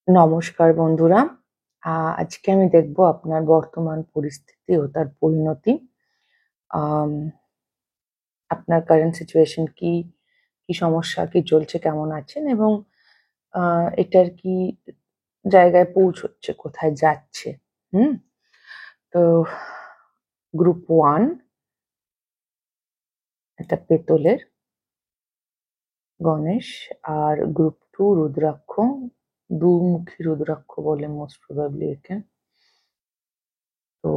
নমস্কার বন্ধুরা। আজকে আমি দেখব আপনার বর্তমান পরিস্থিতি ও তার পরিণতি। আম আপনার কারেন্ট সিচুয়েশন কি, কি সমস্যা, কি চলছে, কেমন আছেন এবং আ এটার কি জায়গায় পৌঁছচ্ছে, কোথায় যাচ্ছে? হুম? তো গ্রুপ 1 এটা পেতলের গণেশ, আর গ্রুপ 2 রুদ্রাক্ষ, দুমুখী রুদ্রাক্ষ বলে মোস্ট প্রবাবলি একে। তো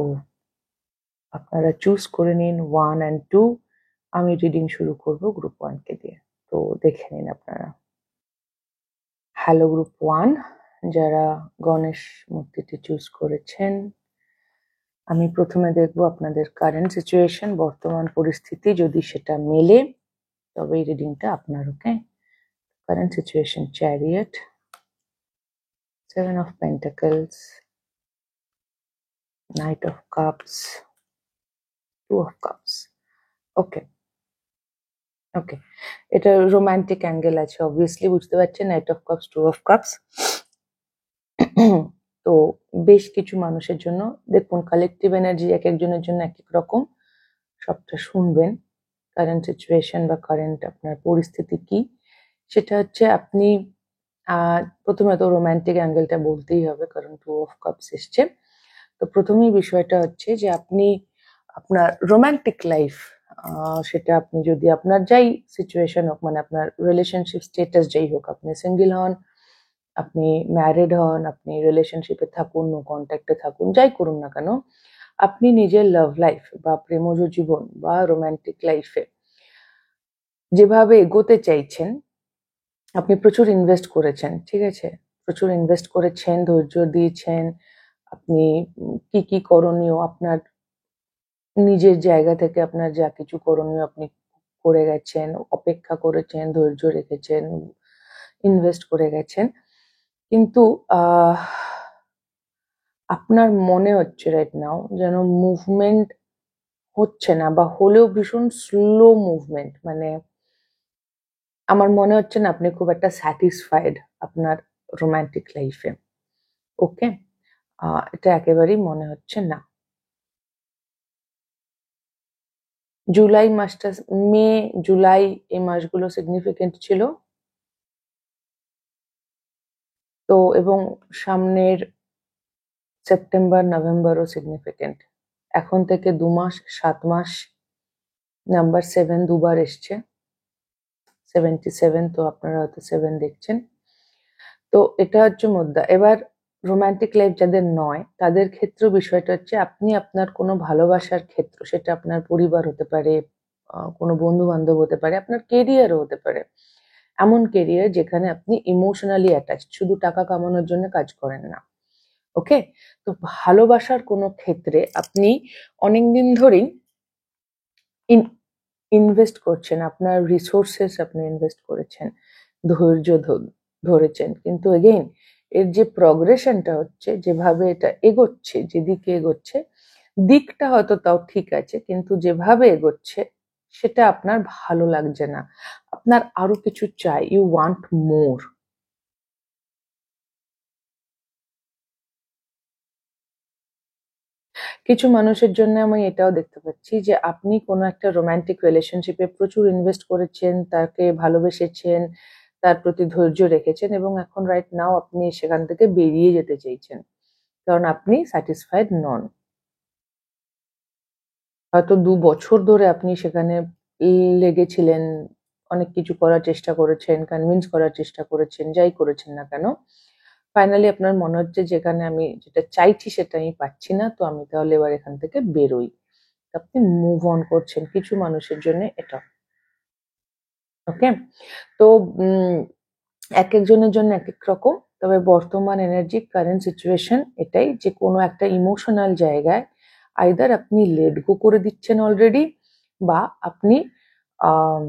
আপনারা চুজ করে নিন 1 and 2। আমি রিডিং শুরু করব গ্রুপ 1 কে দিয়ে। তো দেখে নিন আপনারা। হ্যালো গ্রুপ 1, যারা গণেশ মূর্তিটি চুজ করেছেন, আমি প্রথমে দেখব আপনাদের কারেন্ট সিচুয়েশন, বর্তমান পরিস্থিতি। যদি সেটা মেলে তবে এই রিডিংটা আপনার। Okay? Current situation chariot, 7 of Pentacles, Knight of Cups, 2 of Cups। Okay, okay. এটা রোমান্টিক অ্যাঙ্গেল আছে, অবভিয়াসলি বুঝতে পারছেন। Knight of cups, 2 of cups. তো বেশ কিছু মানুষের জন্য দেখুন, কালেকটিভ এনার্জি এক একজনের জন্য এক এক রকম। সবটা শুনবেন। কারেন্ট সিচুয়েশন বা কারেন্ট আপনার পরিস্থিতি কি, সেটা হচ্ছে আপনি প্রথমে তো রোমান্টিক অ্যাঙ্গেলটা বলতেই হবে, কারণ 2 অফ কাপস এসছে। তো প্রথমেই বিষয়টা হচ্ছে যে আপনি আপনার রোমান্টিক লাইফ, সেটা আপনি যদি আপনার যাই সিচুয়েশন হোক, মানে আপনার রিলেশনশিপ স্টেটাস যাই হোক, আপনি সিঙ্গেল হন, আপনি ম্যারিড হন, আপনি রিলেশনশিপে থাকুন, নো কন্ট্যাক্টে থাকুন, যাই করুন না কেন, আপনি নিজের লাভ লাইফ বা প্রেমজ জীবন বা রোমান্টিক লাইফে যেভাবে এগোতে চাইছেন, আপনি প্রচুর ইনভেস্ট করেছেন, ঠিক আছে? প্রচুর ইনভেস্ট করেছেন, ধৈর্য দিয়েছেন। আপনি কি কি করণীয় আপনার নিজের জায়গা থেকে, আপনার যা কিছু করণীয় আপনি করে গেছেন, অপেক্ষা করেছেন, ধৈর্য রেখেছেন, ইনভেস্ট করে গেছেন। কিন্তু আপনার মনে হচ্ছে রাইট নাও যেন মুভমেন্ট হচ্ছে না, বা হলেও ভীষণ স্লো মুভমেন্ট। মানে আমার মনে হচ্ছে না আপনি খুব একটা স্যাটিসফাইড আপনার রোমান্টিক লাইফে। ওকে? এটা একেবারেই মনে হচ্ছে না। জুলাই মাসটা, মে, জুলাই এই মাসগুলো সিগনিফিকেন্ট ছিল। তো এবং সামনের সেপ্টেম্বর, নভেম্বরও সিগনিফিকেন্ট। এখন থেকে 2 মাস, 7 মাস। নাম্বার 7 দুবার এসছে, 77। তো আপনারা হয়তো 7 দেখছেন। তো এটা হচ্ছে মুদ্রা। এবার রোমান্টিক লাইফ যাদের নয়, তাদের ক্ষেত্রেও বিষয়টা হচ্ছে আপনি আপনার কোনো ভালোবাসার ক্ষেত্র, সেটা আপনার পরিবার হতে পারে, কোনো বন্ধু বান্ধব হতে পারে, আপনার কেরিয়ারও হতে পারে। এমন কেরিয়ার যেখানে আপনি ইমোশনালি অ্যাটাচড, শুধু টাকা কামানোর জন্য কাজ করেন না। ওকে? তো ভালোবাসার কোনো ক্ষেত্রে আপনি অনেকদিন ধরেই ইনভেস্ট করছেন, আপনার রিসোর্সেস আপনি ইনভেস্ট করেছেন, ধৈর্য ধরেছেন। কিন্তু এগেইন এর যে প্রগ্রেশনটা হচ্ছে, যেভাবে এটা এগোচ্ছে, যেদিকে এগোচ্ছে, দিকটা হয়তো তাও ঠিক আছে, কিন্তু যেভাবে এগোচ্ছে সেটা আপনার ভালো লাগছে না। আপনার আরো কিছু চাই, ইউ ওয়ান্ট মোর। কিছু মানুষের জন্য আমি এটাও দেখতে পাচ্ছি যে আপনি কোনো একটা রোমান্টিক রিলেশনশিপে প্রচুর ইনভেস্ট করেছেন, তাকে ভালোবেসেছেন, তার প্রতি ধৈর্য রেখেছেন, এবং এখন রাইট নাও আপনি সেখান থেকে বেরিয়ে যেতে চাইছেন, কারণ আপনি স্যাটিসফাইড নন। হয়তো 2 বছর ধরে আপনি সেখানে লেগেছিলেন, অনেক কিছু করার চেষ্টা করেছেন, কনভিন্স করার চেষ্টা করেছেন, যাই করেছেন না কেন, ফাইনালি আপনার মনে হচ্ছে যেখানে আমি যেটা চাইছি সেটা আমি পাচ্ছি না, তো আমি তাহলে এবার এখান থেকে বেরোই। আপনি মুভ অন করছেন কিছু মানুষের জন্য এটা। ওকে? তো এক একজনের জন্য এক এক রকম। তবে বর্তমান এনার্জি, কারেন্ট সিচুয়েশন এটাই যে কোনো একটা ইমোশনাল জায়গায় আইদার আপনি লেট গো করে দিচ্ছেন অলরেডি, বা আপনি আম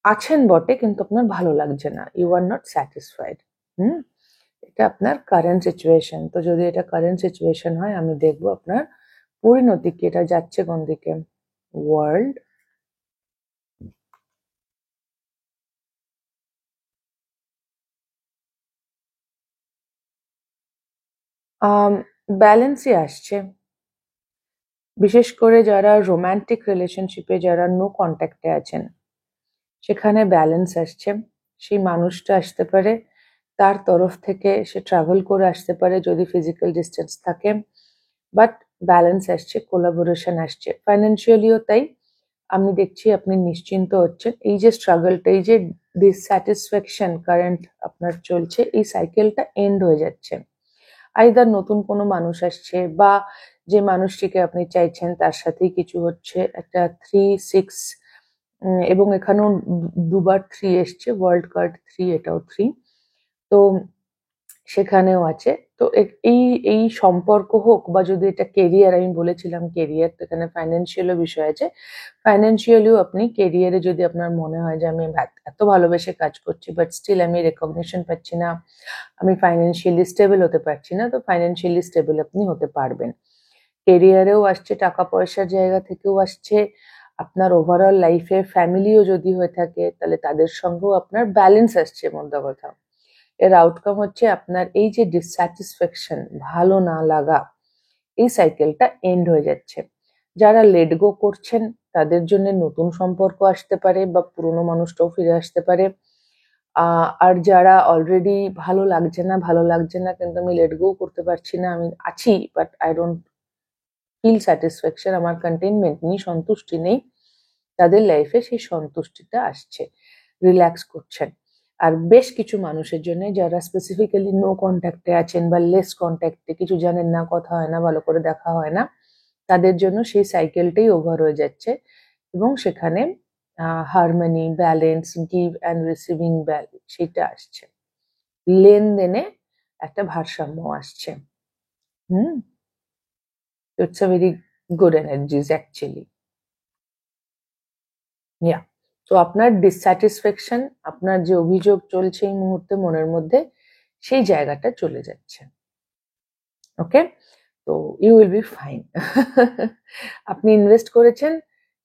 আছেন বটে কিন্তু আপনার ভালো লাগছে না। You are not satisfied. Hmm? এটা আপনার কারেন্ট সিচুয়েশন। তো যদি এটা কারেন্ট সিচুয়েশন হয়, আমি দেখব আপনার পরিণতি কি, এটা যাচ্ছে কোন দিকে। ওয়ার্ল্ড, ব্যালেন্সই আসছে, বিশেষ করে যারা রোম্যান্টিক রিলেশনশিপে, যারা নো কন্ট্যাক্টে আছেন, সেখানে ব্যালেন্স আসছে। সেই মানুষটা আসতে পারে, তার তরফ থেকে সে ট্রাভেল করে আসতে পারে যদি ফিজিক্যাল ডিস্টেন্স থাকে, বাট ব্যালেন্স আসছে, কোলাবোরেশন আসছে। ফাইন্যান্সিয়ালিও তাই আমি দেখছি আপনি নিশ্চিন্ত হচ্ছেন। এই যে স্ট্রাগলটা, এই যে ডিসস্যাটিসফ্যাকশন কারেন্ট আপনার চলছে, এই সাইকেলটা এন্ড হয়ে যাচ্ছে। আইদার নতুন কোনো মানুষ আসছে, বা যে মানুষটিকে আপনি চাইছেন তার সাথেই কিছু হচ্ছে। একটা 3, 6 এবং এখানেও দুবার 3 এসছে, ওয়ার্ল্ড কার্ড 3, এটাও 3। তো সেখানেও আছে। তো এই এই সম্পর্ক হোক, বা যদি এটা কেরিয়ার, আমি বলেছিলাম কেরিয়ার, তো এখানে ফাইন্যান্সিয়ালও বিষয় আছে। ফাইন্যান্সিয়ালিও আপনি কেরিয়ারে যদি আপনার মনে হয় যে আমি এত ভালোবেসে কাজ করছি বাট স্টিল আমি রেকগনিশন পাচ্ছি না, আমি ফাইন্যান্সিয়ালি স্টেবল হতে পারছি না, তো ফাইন্যান্সিয়ালি স্টেবল আপনি হতে পারবেন। কেরিয়ারেও আসছে, টাকা পয়সার জায়গা থেকেও আসছে, আপনার ওভারঅল লাইফে ফ্যামিলিও যদি হয়ে থাকে তাহলে তাদের সঙ্গেও আপনার ব্যালেন্স আসছে। মোদ্দা কথা, এর আউটকাম হচ্ছে আপনার এই যে ডিসস্যাটিসফ্যাকশন, ভালো না লাগা, এই সাইকেলটা এন্ড হয়ে যাচ্ছে। যারা লেট গো করছেন তাদের জন্য নতুন সম্পর্ক আসতে পারে, বা পুরোনো মানুষটাও ফিরে আসতে পারে। আর যারা অলরেডি ভালো লাগছে না, ভালো লাগছে না কিন্তু আমি লেট গো করতে পারছি না, আমি আছি but I don't feel satisfaction, আমার কন্টেনমেন্ট নেই, সন্তুষ্টি নেই, তাদের লাইফে সেই সন্তুষ্টিটা আসছে, রিল্যাক্স করছেন। আর বেশ কিছু মানুষের জন্য যারা স্পেসিফিক্যালি নো কন্ট্যাক্টে আছেন, বা লেস কন্ট্যাক্টে, কিছু জানেন না, কথা হয় না, ভালো করে দেখা হয় না, তাদের জন্য সেই সাইকেলটাই ওভার হয়ে যাচ্ছে, এবং সেখানে harmony, balance, give and receiving সেটা আসছে, লেনদেনে একটা ভারসাম্য আসছে। It's a very good energies actually. Yeah, তো আপনার ডিসস্যাটিসফ্যাকশন, আপনার যে অভিযোগ চলছে এই মুহূর্তে মনের মধ্যে, সেই জায়গাটা চলে যাচ্ছে। ওকে, তো ইউ উইল বি ফাইন। আপনি ইনভেস্ট করেছেন,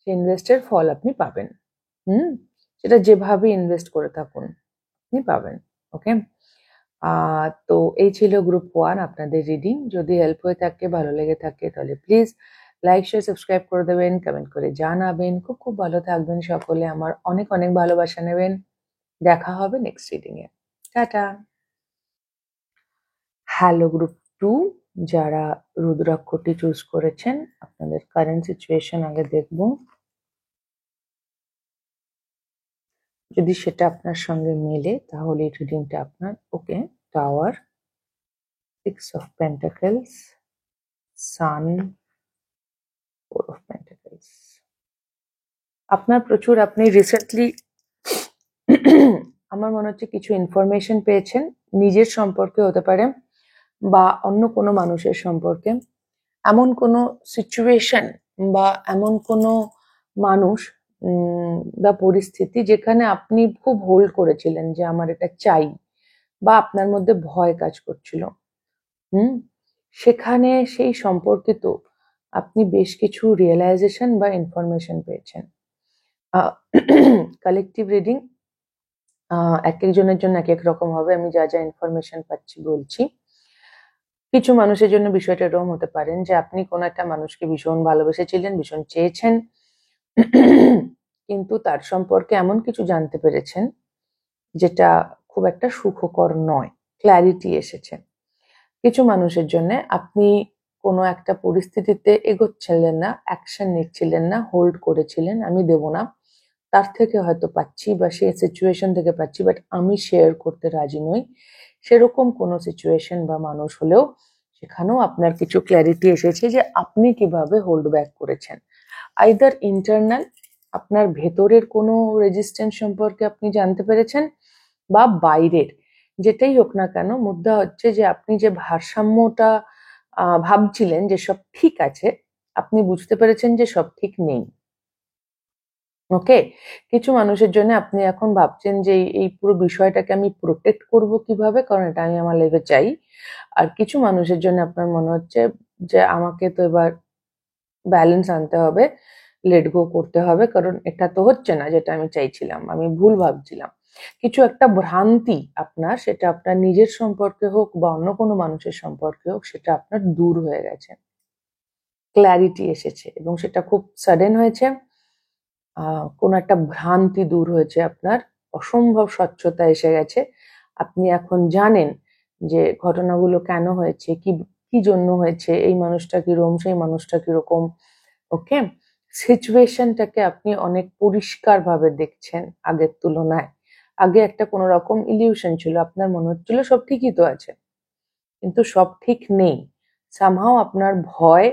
সেই ইনভেস্টের ফল আপনি পাবেন। সেটা যেভাবে ইনভেস্ট করে থাকুন আপনি পাবেন। ওকে, তো এই ছিল গ্রুপ 1 আপনাদের রিডিং। যদি হেল্প হয়ে থাকে, ভালো লেগে থাকে, তাহলে প্লিজ লাইক, শেয়ার, সাবস্ক্রাইব করে দেবেন, কমেন্ট করে জানাবেন। খুব খুব ভালো থাকবেন সকলে, আমার অনেক অনেক ভালোবাসা নেবেন। দেখা হবে next reading a. Tata. Hello group 2, যারা রুদ্রাক্ষটি চুজ করেছেন, আপনাদের কারেন্ট সিচুয়েশন আগে দেখব। যদি সেটা আপনার সঙ্গে মেলে তাহলে এই রিডিংটা আপনার। Okay, tower, 6 of pentacles, sun, 4 of pentacles. আপনার প্রচুর, আপনি রিসেন্টলি আমার মনে হচ্ছে কিছু ইনফরমেশন পেয়েছেন, নিজের সম্পর্কে হতে পারে বা অন্য কোনো মানুষের সম্পর্কে। এমন কোনো সিচুয়েশন বা এমন কোনো মানুষ বা পরিস্থিতি যেখানে আপনি খুব হোল্ড করেছিলেন যে আমার এটা চাই, বা আপনার মধ্যে ভয় কাজ করছিল। সেখানে সেই সম্পর্কিত আপনি বেশ কিছু রিয়েলাইজেশন বা ইনফরমেশন পেয়েছেন। কালেকটিভ রিডিং এক একজনের জন্য এক এক রকম হবে, আমি যা যা ইনফরমেশন পাচ্ছি বলছি। কিছু মানুষের জন্য বিষয়টা এরকম হতে পারেন যে আপনি কোনো একটা মানুষকে ভীষণ ভালোবেসেছিলেন, ভীষণ চেয়েছেন, কিন্তু তার সম্পর্কে এমন কিছু জানতে পেরেছেন যেটা খুব একটা সুখকর নয়, ক্ল্যারিটি এসেছে। কিছু মানুষের জন্য আপনি কোনো একটা পরিস্থিতিতে এগোচ্ছিলেন না, অ্যাকশন নিচ্ছিলেন না, হোল্ড করেছিলেন, আমি দেব না, তার থেকে হয়তো পাচ্ছি বা সেই সিচুয়েশন থেকে পাচ্ছি, বাট আমি শেয়ার করতে রাজি নই, সেরকম কোনো সিচুয়েশন বা মানুষ হলেও সেখানেও আপনার কিছু ক্ল্যারিটি এসেছে যে আপনি কিভাবে হোল্ড ব্যাক করেছেন। আইদার ইন্টারনাল, আপনার ভেতরের কোনো রেজিস্ট্যান্স সম্পর্কে আপনি জানতে পেরেছেন, বা বাইরের, যেটাই হোক না কেন, মুদ্রা হচ্ছে যে আপনি যে ভারসাম্যটা ভাবছিলেন যে সব ঠিক আছে, আপনি বুঝতে পেরেছেন যে সব ঠিক নেই। ওকে, কিছু মানুষের জন্য আপনি এখন ভাবছেন যে এই পুরো বিষয়টাকে আমি প্রোটেক্ট করব কিভাবে, কারণ এটা আমি আমার লাইফে চাই। আর কিছু মানুষের জন্য আপনার মনে হচ্ছে যে আমাকে তো এবার ব্যালেন্স আনতে হবে, লেট গো করতে হবে, কারণ এটা তো হচ্ছে না যেটা আমি চাইছিলাম, আমি ভুল ভাবছিলাম। কিছু একটা ভ্রান্তি আপনার, সেটা আপনার নিজের সম্পর্কে হোক বা অন্য কোনো মানুষের সম্পর্কে হোক, সেটা আপনার দূর হয়ে গেছে, ক্ল্যারিটি এসেছে এবং সেটা খুব সাডেন হয়েছে। কোনো একটা ভ্রান্তি দূর হয়েছে আপনার, অসম্ভব স্বচ্ছতা এসে গেছে। আপনি এখন জানেন যে ঘটনাগুলো কেন হয়েছে, কি কি জন্য হয়েছে, এই মানুষটা কিরকম, সেই মানুষটা কিরকম। ওকে, সিচুয়েশনটাকে আপনি অনেক পরিষ্কারভাবে দেখছেন আগের তুলনায়। আগে একটা কোনো রকম ইলিউশন ছিল, আপনার মনে হচ্ছিল সব ঠিকই তো আছে, কিন্তু সব ঠিক নেই। সামহাও আপনার ভয়,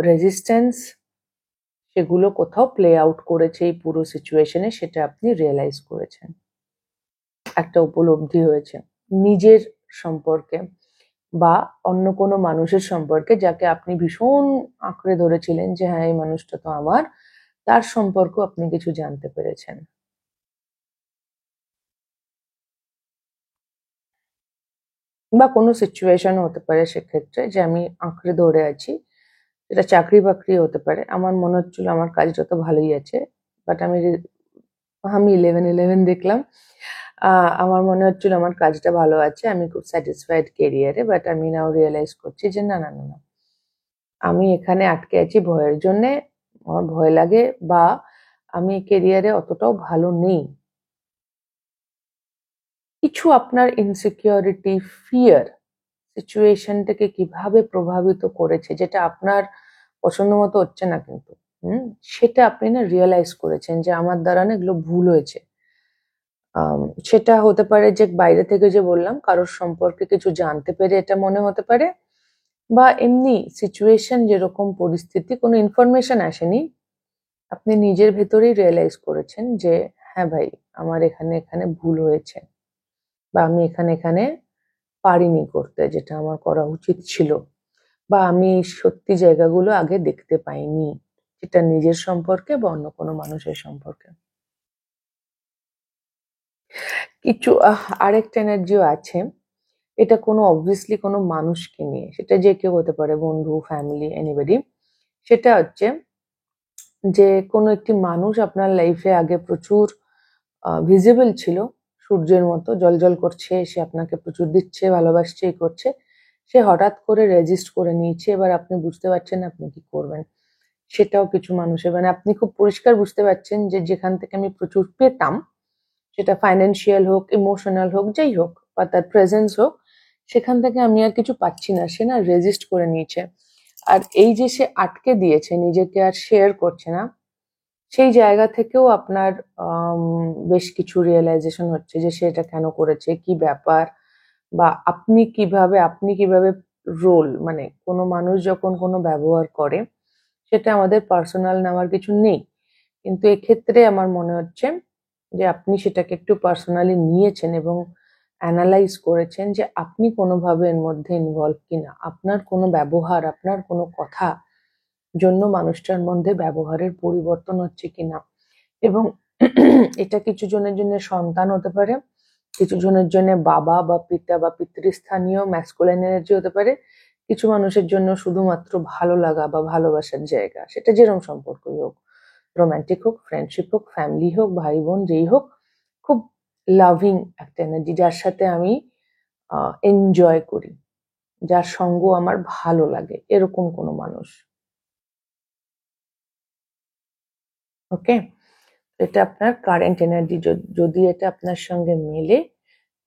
রেজিস্ট্যান্স, সেগুলো কোথাও প্লে আউট করেছে এই পুরো সিচুয়েশনে, সেটা আপনি রিয়েলাইজ করেছেন। একটা উপলব্ধি হয়েছে নিজের সম্পর্কে বা অন্য কোনো মানুষের সম্পর্কে, যাকে আপনি ভীষণ আঁকড়ে ধরেছিলেন যে হ্যাঁ এই মানুষটা তো আমার, তার সম্পর্ক আপনি কিছু জানতে পেরেছেন। বা কোনো সিচুয়েশন হতে পারে সেক্ষেত্রে, যে আমি আঁকড়ে ধরে আছি, সেটা চাকরি বাকরি হতে পারে। আমার মনে হচ্ছিল আমার কাজটা তো ভালোই আছে, বাট আমি 11-11 দেখলাম। আমার মনে হচ্ছিল আমার কাজটা ভালো আছে, আমি খুব স্যাটিসফাইড কেরিয়ারে, বাট আমি নাও রিয়েলাইজ করছি যে না না না না, আমি এখানে আটকে আছি ভয়ের জন্যে। আমার ভয় লাগে, বা আমি কেরিয়ারে অতটাও ভালো নেই। কিছু আপনার ইনসিকিউরিটি, ফিয়ার সিচুয়েশনটাকে কিভাবে প্রভাবিত করেছে, যেটা আপনার পছন্দ মতো হচ্ছে না, কিন্তু সেটা আপনি না রিয়েলাইজ করেছেন যে আমার দ্বারা না এগুলো ভুল হয়েছে। সেটা হতে পারে যে বাইরে থেকে, যে বললাম, কারোর সম্পর্কে কিছু জানতে পেরে এটা মনে হতে পারে, বা এমনি সিচুয়েশন, যেরকম পরিস্থিতি, কোনো ইনফরমেশন আসেনি, আপনি নিজের ভেতরেই রিয়েলাইজ করেছেন যে হ্যাঁ ভাই, আমার এখানে এখানে ভুল হয়েছে, বা আমি এখানে এখানে পারিনি করতে যেটা আমার করা উচিত ছিল, বা আমি সত্যি জায়গাগুলো আগে দেখতে পাইনি, সেটা নিজের সম্পর্কে বা অন্য কোনো মানুষের সম্পর্কে। কিছু আরেকটা এনার্জিও আছে, এটা কোনো অবভিয়াসলি কোনো মানুষকে নিয়ে, সেটা যে কেউ হতে পারে, বন্ধু, ফ্যামিলি, এনিবডি। সেটা হচ্ছে যে কোনো একটি মানুষ আপনার লাইফে আগে প্রচুর ভিজিবল ছিল, সূর্যের মতো জলজল করছে, সে আপনাকে প্রচুর দিচ্ছে, ভালোবাসছে, এই করছে। সে হঠাৎ করে রেজিস্ট করে নিয়েছে, এবার আপনি বুঝতে পারছেন না আপনি কি করবেন। সেটাও কিছু মানুষের, মানে আপনি খুব পরিষ্কার বুঝতে পারছেন যে যেখান থেকে আমি প্রচুর পেতাম, সেটা ফাইন্যান্সিয়াল হোক, ইমোশনাল হোক, যাই হোক, বা তার প্রেজেন্স হোক, সেখান থেকে আমি আর কিছু পাচ্ছি না, সে না রেজিস্ট করে নিয়েছে। আর এই যে সে আটকে দিয়েছে, নিজেকে আর শেয়ার করছে না, সেই জায়গা থেকেও আপনার বেশ কিছু রিয়েলাইজেশন হচ্ছে যে সে এটা কেন করেছে, কি ব্যাপার, বা আপনি কিভাবে রোল, মানে কোনো মানুষ যখন কোনো ব্যবহার করে, সেটা আমাদের পার্সোনাল নেওয়ার কিছু নেই, কিন্তু এক্ষেত্রে আমার মনে হচ্ছে যে আপনি সেটাকে একটু পার্সোনালি নিয়েছেন এবং অ্যানালাইজ করেছেন যে আপনি কোনোভাবে এর মধ্যে ইনভলভ কিনা, আপনার কোনো ব্যবহার, আপনার কোনো কথা জন্য মানুষটার মধ্যে ব্যবহারের পরিবর্তন হচ্ছে কিনা। এবং এটা কিছু জনের জন্য সন্তান হতে পারে, কিছু জনের জন্য বাবা বা পিতা বা পিতৃস্থানীয় ম্যাসকুলাইন এনার্জি হতে পারে, কিছু মানুষের জন্য শুধুমাত্র ভালো লাগা বা ভালোবাসার জায়গা, সেটা যেরকম সম্পর্কই হোক, রোমান্টিক হোক, ফ্রেন্ডশিপ হোক, ফ্যামিলি হোক, ভাই বোন, যেই হোক, খুব লাভিং একটা এনার্জি, যার সাথে আমি এনজয় করি, যার সঙ্গ আমার ভালো লাগে, এরকম কোনো মানুষ। ওকে, এটা আপনার কারেন্ট এনার্জি। যদি এটা আপনার সঙ্গে মেলে,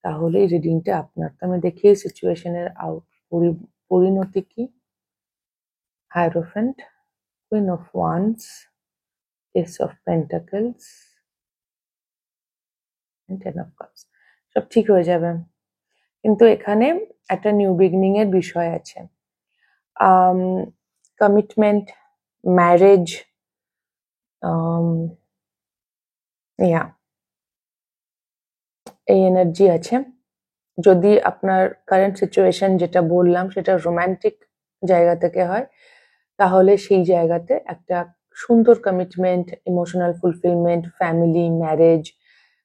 তাহলে রিডিংটা আপনার। তো আমি দেখি সিচুয়েশনের পরিণতি কি। Hierophant, queen of wands, ace of pentacles, ten of cups. সব ঠিক হয়ে যাবে, কিন্তু এখানে একটা নিউ বিগিনিং এর বিষয় আছে। কমিটমেন্ট, ম্যারেজ, ইয়া, এই এনার্জি আছে। যদি আপনার কারেন্ট সিচুয়েশন যেটা বললাম সেটা রোমান্টিক জায়গা থেকে হয়, তাহলে সেই জায়গাতে একটা সুন্দর commitment, emotional fulfilment, family, marriage,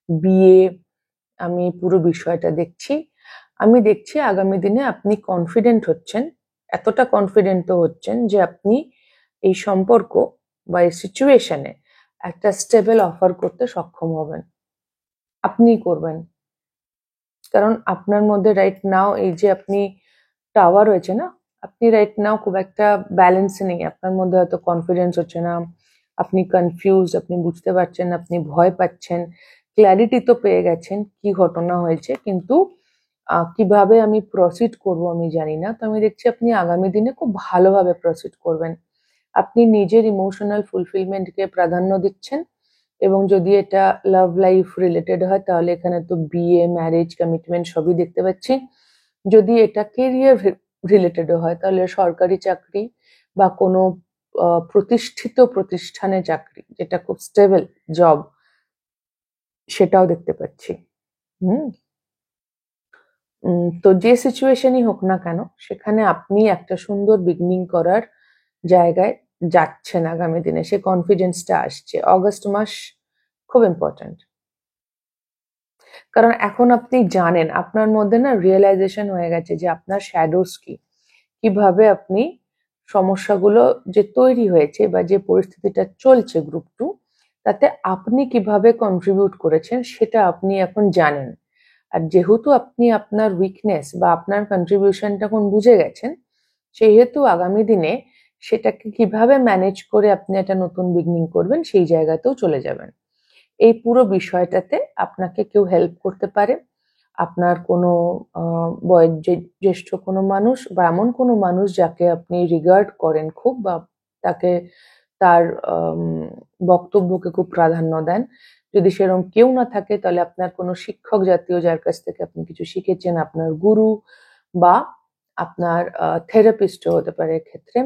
বিয়ে, আমি পুরো বিষয়টা দেখছি। আমি দেখছি আগামী দিনে আপনি কনফিডেন্ট হচ্ছেন, এতটা কনফিডেন্টও হচ্ছেন যে আপনি এই সম্পর্ক বা এই সিচুয়েশনে একটা স্টেবল অফার করতে সক্ষম হবেন। আপনিই করবেন। কারণ আপনার মধ্যে রাইট নাও এই যে আপনি টাওয়ার রয়েছে না, আপনি রাইট নাও খুব একটা ব্যালেন্স নেই, আপনার মধ্যে হয়তো কনফিডেন্স হচ্ছে না, আপনি কনফিউজড, আপনি বুঝতে পারছেন, আপনি ভয় পাচ্ছেন, ক্ল্যারিটি তো পেয়ে গেছেন কি ঘটনা হয়েছে, কিন্তু কিভাবে আমি প্রসিড করব আমি জানি না। তো আমি দেখছি আপনি আগামী দিনে খুব ভালোভাবে প্রসিড করবেন। আপনি নিজের ইমোশনাল ফুলফিলমেন্টকে প্রাধান্য দিচ্ছেন, এবং যদি এটা লাভ লাইফ রিলেটেড হয় তাহলে এখানে তো বিয়ে, ম্যারেজ, কমিটমেন্ট সবই দেখতে পাচ্ছি। যদি এটা কেরিয়ার রিলেটেডও হয় তাহলে সরকারি চাকরি বা কোনো প্রতিষ্ঠিত প্রতিষ্ঠানে চাকরি, যেটা খুব স্টেবল জব, সেটাও দেখতে পাচ্ছি। হুম তো যে সিচুয়েশনই হোক না কেন, সেখানে আপনি একটা সুন্দর বিগিনিং করার জায়গায় যাচ্ছেন আগামী দিনে, সে কনফিডেন্সটা আসছে। অগস্ট মাস খুব ইম্পর্ট্যান্ট, কারণ এখন আপনি জানেন, আপনার মধ্যে না রিয়েলাইজেশন হয়ে গেছে যে আপনার শ্যাডোস কি, কিভাবে আপনি সমস্যাগুলো যে তৈরি হয়েছে বা যে পরিস্থিতিটা চলছে গ্রুপ 2, তাতে আপনি কিভাবে কন্ট্রিবিউট করেছেন সেটা আপনি এখন জানেন। আর যেহেতু আপনি আপনার উইকনেস বা আপনার কন্ট্রিবিউশনটা এখন বুঝে গেছেন, সেহেতু আগামী দিনে সেটাকে কিভাবে ম্যানেজ করে আপনি একটা নতুন বিগিনিং করবেন সেই জায়গাতেও চলে যাবেন। এই পুরো বিষয়টাতে আপনাকে কেউ হেল্প করতে পারে, আপনার কোনো জ্যেষ্ঠ কোনো মানুষ বা এমন কোনো মানুষ যাকে আপনি রিগার্ড করেন খুব, বা তাকে তার বক্তব্যকে খুব প্রাধান্য দেন। যদি সেরকম কেউ না থাকে তাহলে আপনার কোনো শিক্ষক জাতীয়, যার কাছ থেকে আপনি কিছু শিখেছেন, আপনার গুরু, বা আপনার থেরাপিস্টও হতে পারে। এক্ষেত্রে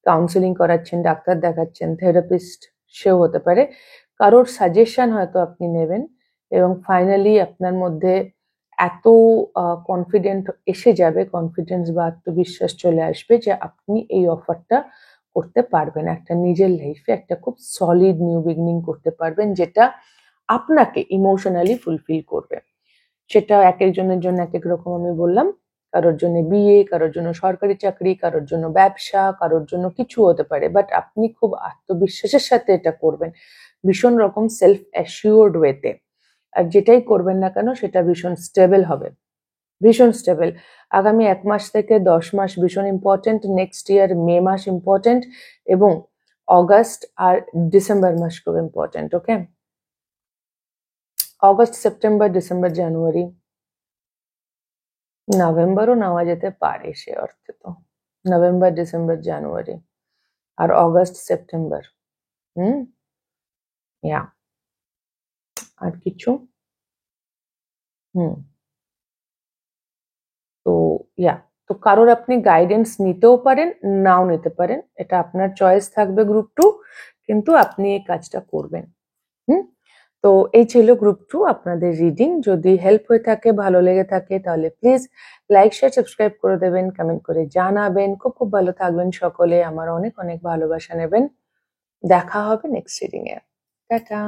কাউন্সেলিং করাচ্ছেন, ডাক্তার দেখাচ্ছেন, থেরাপিস্ট সেও হতে পারে। কারোর সাজেশন হয়তো আপনি নেবেন, এবং ফাইনালি আপনার মধ্যে এত কনফিডেন্ট এসে যাবে, কনফিডেন্স বা আত্মবিশ্বাস চলে আসবে যে আপনি এই অফারটা করতে পারবেন, একটা নিজের লাইফে একটা খুব সলিড নিউ বিগিনিং করতে পারবেন, যেটা আপনাকে ইমোশনালি ফুলফিল করবে। সেটা এক একজনের জন্য এক এক রকম আমি বললাম। কারোর জন্য বিয়ে, কারোর জন্য সরকারি চাকরি, কারোর জন্য ব্যবসা, কারোর জন্য কিছু হতে পারে, বাট আপনি খুব আত্মবিশ্বাসের সাথে এটা করবেন, ভীষণ রকম সেলফ অ্যাসিওর্ড ওয়েতে। আর যেটাই করবেন না কেন সেটা ভীষণ স্টেবল হবে, ভীষণ স্টেবল। আগামী 1 মাস থেকে 10 মাস ভীষণ ইম্পর্টেন্ট, নেক্সট ইয়ার মে মাস ইম্পর্টেন্ট, এবং অগাস্ট আর ডিসেম্বর মাস খুব ইম্পর্টেন্ট। ওকে, অগস্ট, সেপ্টেম্বর, ডিসেম্বর, জানুয়ারি, নভেম্বরও নেওয়া যেতে পারে সে অর্থে। তো নভেম্বর, ডিসেম্বর, জানুয়ারি আর অগস্ট, সেপ্টেম্বর। ইয়া, আর কিছু? হুম তো ইয়া, তো কারোর আপনি গাইডেন্স নিতেও পারেন, নাও নিতে পারেন, এটা আপনার চয়েস থাকবে গ্রুপ 2, কিন্তু আপনি এই কাজটা করবেন। হুম তো এই ছিল গ্রুপ 2 আপনাদের রিডিং। যদি হেল্প হয়ে থাকে, ভালো লেগে থাকে, তাহলে প্লিজ লাইক, শেয়ার, সাবস্ক্রাইব করে দেবেন, কমেন্ট করে জানাবেন। খুব খুব ভালো থাকবেন সকলে, আমার অনেক অনেক ভালোবাসা নেবেন। দেখা হবে নেক্সট রিডিং এ। টাটা।